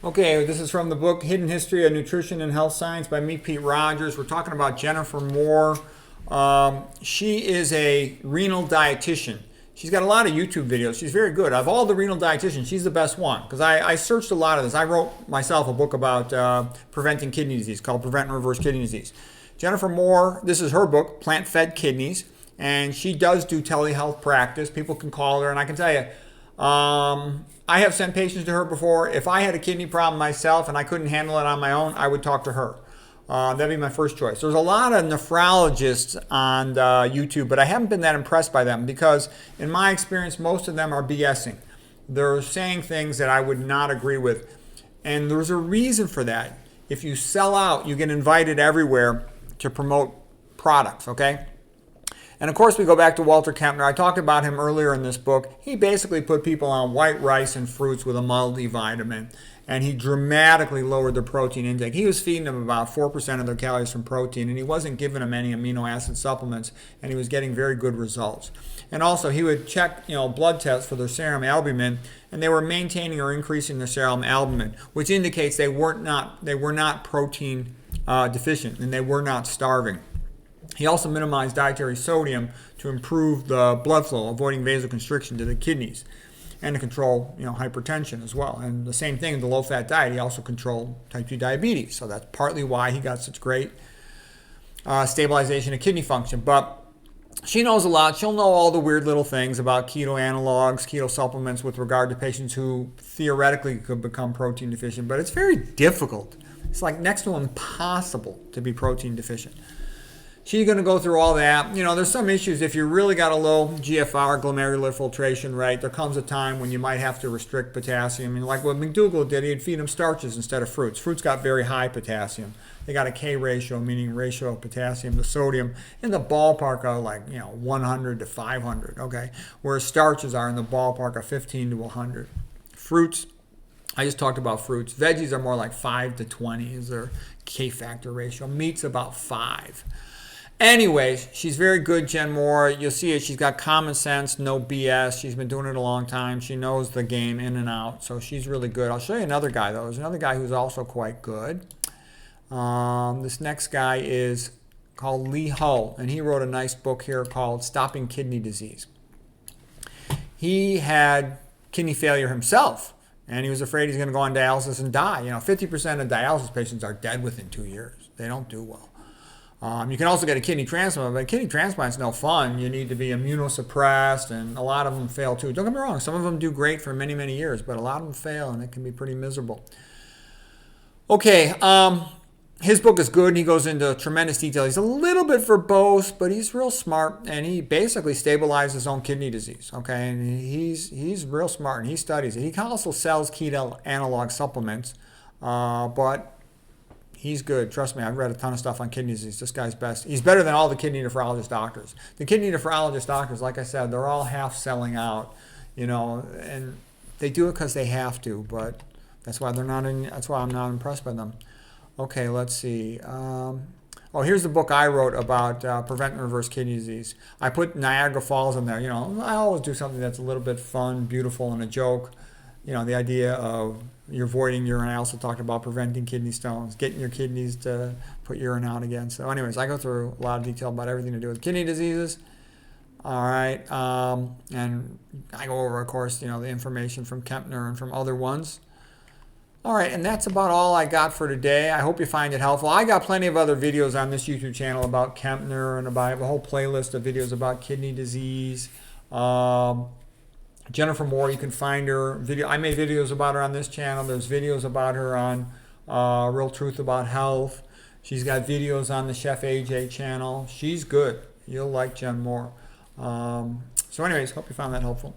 Okay, this is from the book Hidden History of Nutrition and Health Science by me, Pete Rogers. We're talking about Jennifer Moore. She is a renal dietitian. She's got a lot of YouTube videos. She's very good. Of all the renal dietitians, she's the best one because I searched a lot of this. I wrote myself a book about preventing kidney disease called Prevent and Reverse Kidney Disease. Jennifer Moore, this is her book, Plant-Fed Kidneys, and she does do telehealth practice. People can call her, and I can tell you, I have sent patients to her before. If I had a kidney problem myself and I couldn't handle it on my own, I would talk to her. That'd be my first choice. There's a lot of nephrologists on YouTube, but I haven't been that impressed by them because, in my experience, most of them are BSing. They're saying things that I would not agree with. And there's a reason for that. If you sell out, you get invited everywhere to promote products, okay? And of course, we go back to Walter Kempner. I talked about him earlier in this book. He basically put people on white rice and fruits with a multivitamin, and he dramatically lowered their protein intake. He was feeding them about 4% of their calories from protein, and he wasn't giving them any amino acid supplements, and he was getting very good results. And also, he would check, blood tests for their serum albumin, and they were maintaining or increasing their serum albumin, which indicates they were not protein deficient, and they were not starving. He also minimized dietary sodium to improve the blood flow, avoiding vasoconstriction to the kidneys, and to control hypertension as well. And the same thing in the low-fat diet, he also controlled type 2 diabetes. So that's partly why he got such great stabilization of kidney function. But she knows a lot. She'll know all the weird little things about keto analogs, keto supplements with regard to patients who theoretically could become protein deficient. But it's very difficult. It's like next to impossible to be protein deficient. She's going to go through all that. There's some issues. If you really got a low GFR, glomerular filtration rate, there comes a time when you might have to restrict potassium. And like what McDougall did, he'd feed them starches instead of fruits. Fruits got very high potassium. They got a K ratio, meaning ratio of potassium to sodium, in the ballpark of 100 to 500, okay? Whereas starches are in the ballpark of 15 to 100. Fruits, I just talked about fruits. Veggies are more like 5 to 20 is their K factor ratio. Meat's about 5. Anyways, she's very good, Jen Moore. You'll see it. She's got common sense, no BS. She's been doing it a long time. She knows the game in and out, so she's really good. I'll show you another guy, though. There's another guy who's also quite good. This next guy is called Lee Hull, and he wrote a nice book here called Stopping Kidney Disease. He had kidney failure himself, and he was afraid he's going to go on dialysis and die. 50% of dialysis patients are dead within 2 years. They don't do well. You can also get a kidney transplant, but a kidney transplant's no fun. You need to be immunosuppressed, and a lot of them fail too. Don't get me wrong, some of them do great for many, many years, but a lot of them fail, and it can be pretty miserable. Okay, his book is good, and he goes into tremendous detail. He's a little bit verbose, but he's real smart, and he basically stabilized his own kidney disease, okay? And he's real smart, and he studies it. He also sells keto analog supplements, but he's good. Trust me, I've read a ton of stuff on kidney disease. This guy's best. He's better than all the kidney nephrologist doctors. The kidney nephrologist doctors, like I said, they're all half selling out, and they do it because they have to, but that's why that's why I'm not impressed by them. Okay, let's see. Here's the book I wrote about Prevent and Reverse Kidney Disease. I put Niagara Falls in there. I always do something that's a little bit fun, beautiful, and a joke. The idea of you're avoiding urine. I also talked about preventing kidney stones, getting your kidneys to put urine out again. So anyways, I go through a lot of detail about everything to do with kidney diseases. All right. And I go over, of course, the information from Kempner and from other ones. All right, and that's about all I got for today. I hope you find it helpful. I got plenty of other videos on this YouTube channel about Kempner, and I have a whole playlist of videos about kidney disease. Jennifer Moore, you can find her video. I made videos about her on this channel. There's videos about her on Real Truth About Health. She's got videos on the Chef AJ channel. She's good. You'll like Jen Moore. So anyways, hope you found that helpful.